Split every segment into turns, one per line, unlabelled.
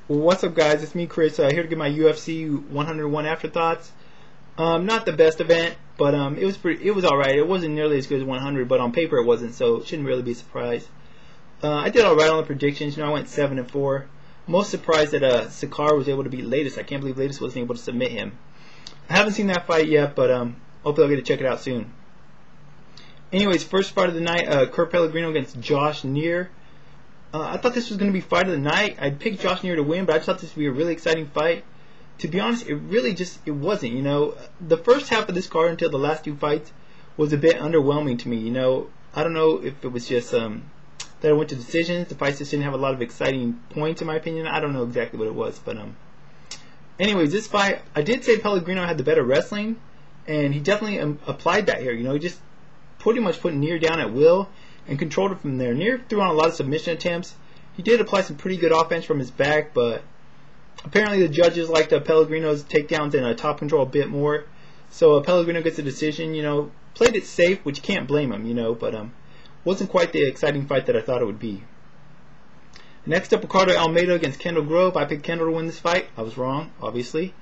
What's up, guys? It's me, Chris, here to give my UFC 101 afterthoughts. Not the best event, but it was all right. It wasn't nearly as good as 100, but on paper it wasn't, so it shouldn't really be a surprise. I did all right on the predictions. I went 7-4. Most surprised that Sakar was able to beat Latest. I can't believe Latest wasn't able to submit him. I haven't seen that fight yet, but hopefully I'll get to check it out soon. Anyways, first fight of the night, Kurt Pellegrino against Josh Neer. I thought this was going to be fight of the night. I'd picked Josh Neer to win, but I just thought this would be a really exciting fight. To be honest, it wasn't. The first half of this card until the last two fights was a bit underwhelming to me. I don't know if it was just that I went to decisions. The fights just didn't have a lot of exciting points, in my opinion. I don't know exactly what it was, but anyways, this fight, I did say Pellegrino had the better wrestling, and he definitely applied that here. He just pretty much put Neer down at will and controlled it from there. Neer threw on a lot of submission attempts. He did apply some pretty good offense from his back, but apparently the judges liked Pellegrino's takedowns and top control a bit more. So Pellegrino gets a decision. Played it safe, which you can't blame him. But wasn't quite the exciting fight that I thought it would be. Next up, Ricardo Almeida against Kendall Grove. I picked Kendall to win this fight. I was wrong, obviously.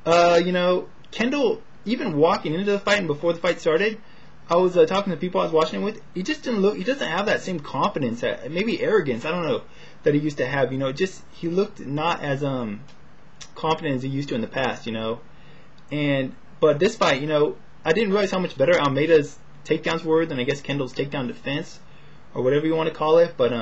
Kendall, even walking into the fight and before the fight started, I was talking to people I was watching it with. He just didn't look. He doesn't have that same confidence, maybe arrogance. I don't know, that he used to have. He looked not as confident as he used to in the past. But this fight, I didn't realize how much better Almeida's takedowns were than I guess Kendall's takedown defense, or whatever you want to call it. But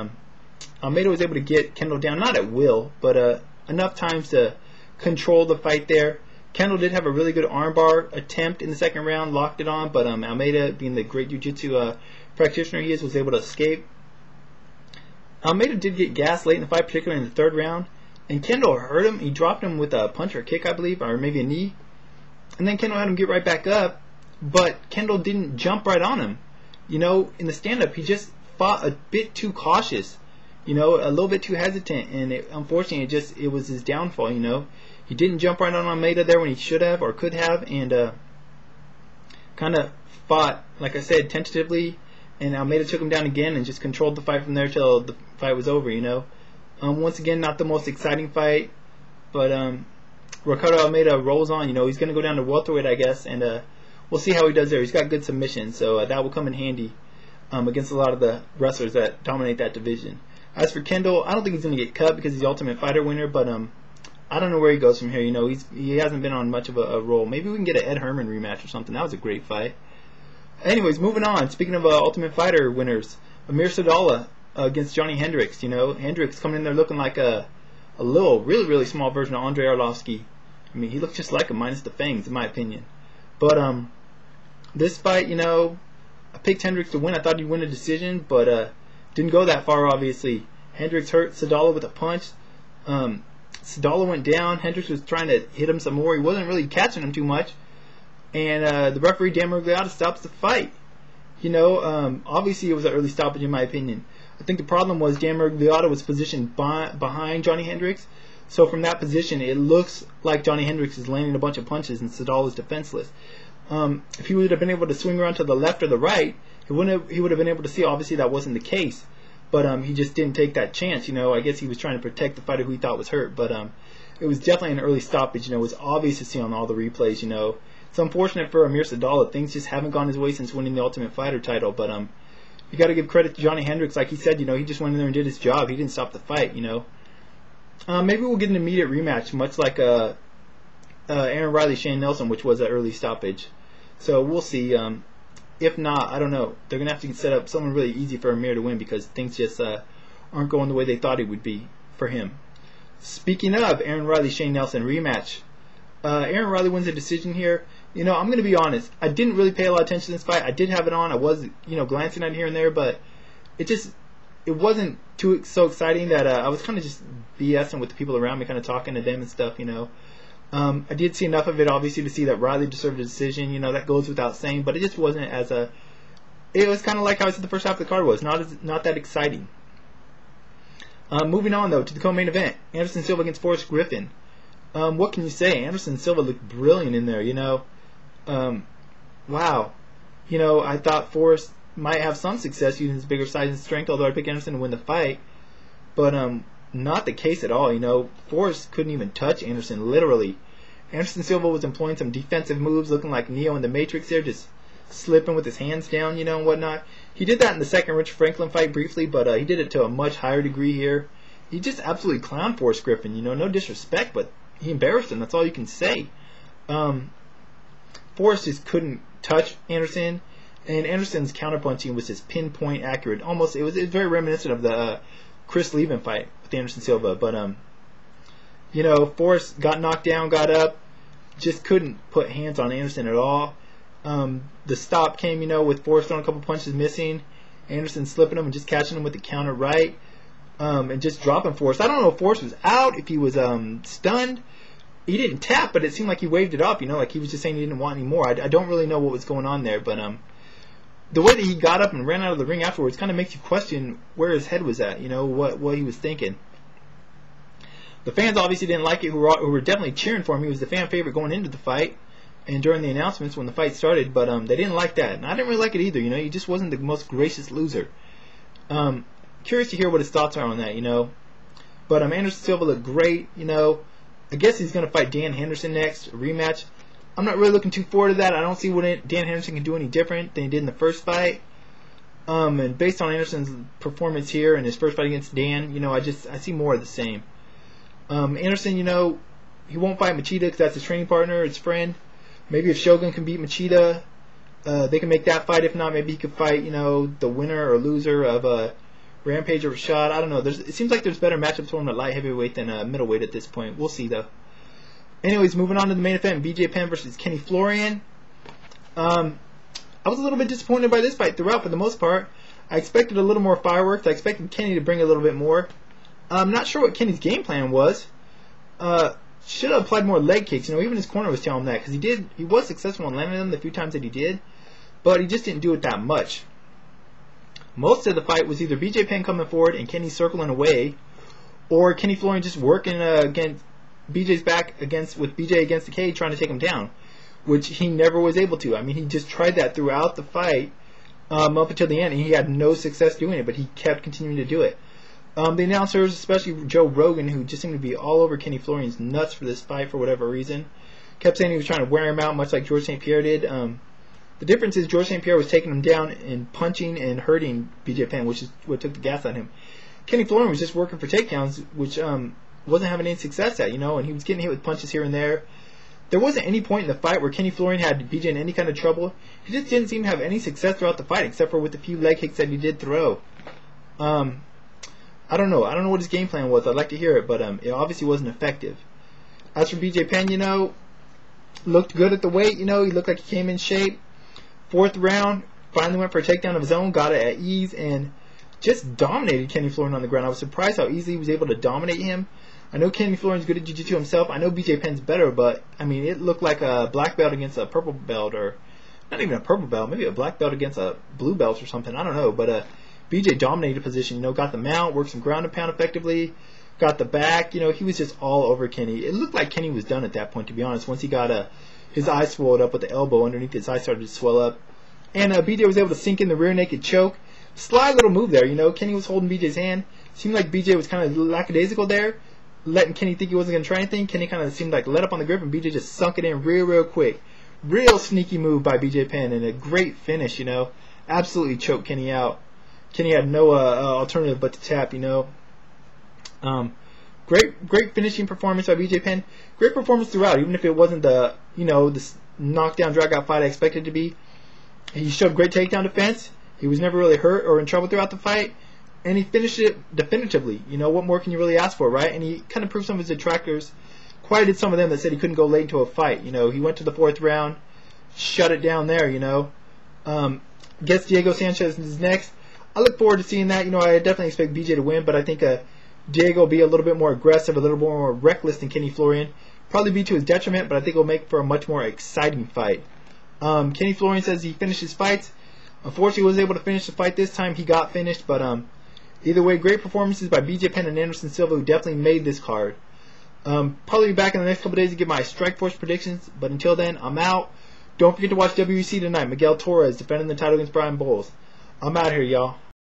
Almeida was able to get Kendall down, not at will, but enough times to control the fight there. Kendall did have a really good armbar attempt in the second round, locked it on, but Almeida, being the great jiu-jitsu practitioner he is, was able to escape. Almeida did get gassed late in the fight, particularly in the third round, and Kendall hurt him. He dropped him with a punch or a kick, I believe, or maybe a knee, and then Kendall had him get right back up, but Kendall didn't jump right on him. In the stand-up, he just fought a bit too cautious, a little bit too hesitant, and unfortunately, it was his downfall, He didn't jump right on Almeida there when he should have or could have, and kind of fought, like I said, tentatively, and Almeida took him down again and just controlled the fight from there till the fight was over, Once again, not the most exciting fight, but Ricardo Almeida rolls on. He's going to go down to welterweight, I guess, and we'll see how he does there. He's got good submissions, so that will come in handy against a lot of the wrestlers that dominate that division. As for Kendall, I don't think he's going to get cut because he's the Ultimate Fighter winner, but I don't know where he goes from here. He hasn't been on much of a roll. Maybe we can get an Ed Herman rematch or something. That was a great fight. Anyways, moving on. Speaking of Ultimate Fighter winners, Amir Sadallah against Johnny Hendricks. Hendricks coming in there looking like a little, really, really small version of Andrei Arlovsky. He looks just like him, minus the fangs, in my opinion. But this fight, I picked Hendricks to win. I thought he'd win a decision, but didn't go that far, obviously. Hendricks hurt Sadallah with a punch. Sadallah went down. Hendricks was trying to hit him some more. He wasn't really catching him too much. And the referee, Dan Miragliotta, stops the fight. Obviously it was an early stoppage in my opinion. I think the problem was Dan Miragliotta was positioned behind Johnny Hendricks. So from that position, it looks like Johnny Hendricks is landing a bunch of punches and Sadallah is defenseless. If he would have been able to swing around to the left or the right, he would have been able to see. Obviously that wasn't the case. But he just didn't take that chance. I guess he was trying to protect the fighter who he thought was hurt. But it was definitely an early stoppage. It was obvious to see on all the replays. It's unfortunate for Amir Sadallah. Things just haven't gone his way since winning the Ultimate Fighter title. But you got to give credit to Johnny Hendricks. Like he said, he just went in there and did his job. He didn't stop the fight. Maybe we'll get an immediate rematch, much like Aaron Riley, Shane Nelson, which was an early stoppage. So we'll see. If not, I don't know. They're going to have to set up something really easy for Amir to win because things just aren't going the way they thought it would be for him. Speaking of Aaron Riley, Shane Nelson rematch, Aaron Riley wins a decision here. I'm going to be honest. I didn't really pay a lot of attention to this fight. I did have it on. I was, glancing at it here and there, but it wasn't so exciting that I was kind of just BSing with the people around me, kind of talking to them and stuff, I did see enough of it, obviously, to see that Riley deserved a decision. That goes without saying. But it just wasn't it was kind of like how I said the first half of the card was. Not that exciting. Moving on, though, to the co-main event. Anderson Silva against Forrest Griffin. What can you say? Anderson Silva looked brilliant in there, Wow. I thought Forrest might have some success using his bigger size and strength, although I picked Anderson to win the fight. But not the case at all. Forrest couldn't even touch Anderson, literally. Anderson Silva was employing some defensive moves, looking like Neo in the Matrix there, just slipping with his hands down, and whatnot. He did that in the second Rich Franklin fight briefly, but he did it to a much higher degree here. He just absolutely clowned Forrest Griffin, no disrespect, but he embarrassed him. That's all you can say. Forrest just couldn't touch Anderson, and Anderson's counterpunching was just pinpoint accurate. Almost, it was very reminiscent of the Chris Levin fight with Anderson Silva, but Forrest got knocked down, got up, just couldn't put hands on Anderson at all. The stop came, with Forrest throwing a couple punches missing, Anderson slipping him and just catching him with the counter right, and just dropping Forrest. I don't know if Forrest was out, if he was stunned. He didn't tap, but it seemed like he waved it up, like he was just saying he didn't want any more. I don't really know what was going on there, but the way that he got up and ran out of the ring afterwards kind of makes you question where his head was at, what he was thinking. The fans obviously didn't like it, who were definitely cheering for him. He was the fan favorite going into the fight and during the announcements when the fight started, but they didn't like that. And I didn't really like it either, he just wasn't the most gracious loser. Curious to hear what his thoughts are on that, But Anderson Silva looked great, I guess he's going to fight Dan Henderson next, a rematch. I'm not really looking too forward to that. I don't see what Dan Henderson can do any different than he did in the first fight. And based on Anderson's performance here in his first fight against Dan, I see more of the same. Anderson, he won't fight Machida because that's his training partner, his friend. Maybe if Shogun can beat Machida, they can make that fight. If not, maybe he could fight, the winner or loser of Rampage or Rashad. I don't know. It seems like there's better matchups for him at light heavyweight than middleweight at this point. We'll see, though. Anyways, moving on to the main event, BJ Penn versus Kenny Florian. I was a little bit disappointed by this fight throughout for the most part. I expected a little more fireworks. I expected Kenny to bring a little bit more. I'm not sure what Kenny's game plan was. Should have applied more leg kicks. Even his corner was telling him that, because he was successful in landing them the few times that he did, but he just didn't do it that much. Most of the fight was either BJ Penn coming forward and Kenny circling away, or Kenny Florian just working against BJ's back with BJ against the cage trying to take him down, which he never was able to. He just tried that throughout the fight up until the end, and he had no success doing it, but he kept continuing to do it. The announcers, especially Joe Rogan, who just seemed to be all over Kenny Florian's nuts for this fight for whatever reason, kept saying he was trying to wear him out, much like George St. Pierre did. The difference is George St. Pierre was taking him down and punching and hurting BJ Penn, which is what took the gas out of him. Kenny Florian was just working for takedowns, which wasn't having any success at, and he was getting hit with punches here and there. There wasn't any point in the fight where Kenny Florian had BJ in any kind of trouble. He just didn't seem to have any success throughout the fight, except for with the few leg kicks that he did throw. I don't know. I don't know what his game plan was. I'd like to hear it, but it obviously wasn't effective. As for BJ Penn, looked good at the weight. He looked like he came in shape. Fourth round, finally went for a takedown of his own, got it at ease, and just dominated Kenny Florian on the ground. I was surprised how easily he was able to dominate him. I know Kenny Florian's good at jiu-jitsu himself. I know BJ Penn's better, but, it looked like a black belt against a purple belt, or not even a purple belt, maybe a black belt against a blue belt or something. I don't know, but BJ dominated the position, got the mount, worked some ground and pound effectively, got the back. He was just all over Kenny. It looked like Kenny was done at that point, to be honest, once he got his eye swelled up with the elbow underneath his eye started to swell up. And BJ was able to sink in the rear naked choke. Sly little move there, Kenny was holding BJ's hand. Seemed like BJ was kind of lackadaisical there, letting Kenny think he wasn't going to try anything. Kenny kind of seemed like let up on the grip, and BJ just sunk it in real quick. Real sneaky move by BJ Penn, and a great finish, Absolutely choked Kenny out. Kenny had no alternative but to tap, Great finishing performance by BJ Penn. Great performance throughout, even if it wasn't the, this knockdown, drag-out fight I expected it to be. He showed great takedown defense. He was never really hurt or in trouble throughout the fight. And he finished it definitively. What more can you really ask for, right? And he kind of proved some of his detractors. Quieted some of them that said he couldn't go late into a fight. He went to the fourth round, shut it down there, Gets Diego Sanchez next. I look forward to seeing that. I definitely expect BJ to win, but I think Diego will be a little bit more aggressive, a little more reckless than Kenny Florian. Probably be to his detriment, but I think it'll make for a much more exciting fight. Kenny Florian says he finished his fights. Unfortunately, he was able to finish the fight this time. He got finished, but either way, great performances by BJ Penn and Anderson Silva, who definitely made this card. Probably be back in the next couple days to give my Strikeforce predictions, but until then, I'm out. Don't forget to watch WEC tonight. Miguel Torres defending the title against Brian Bowles. I'm out here, y'all.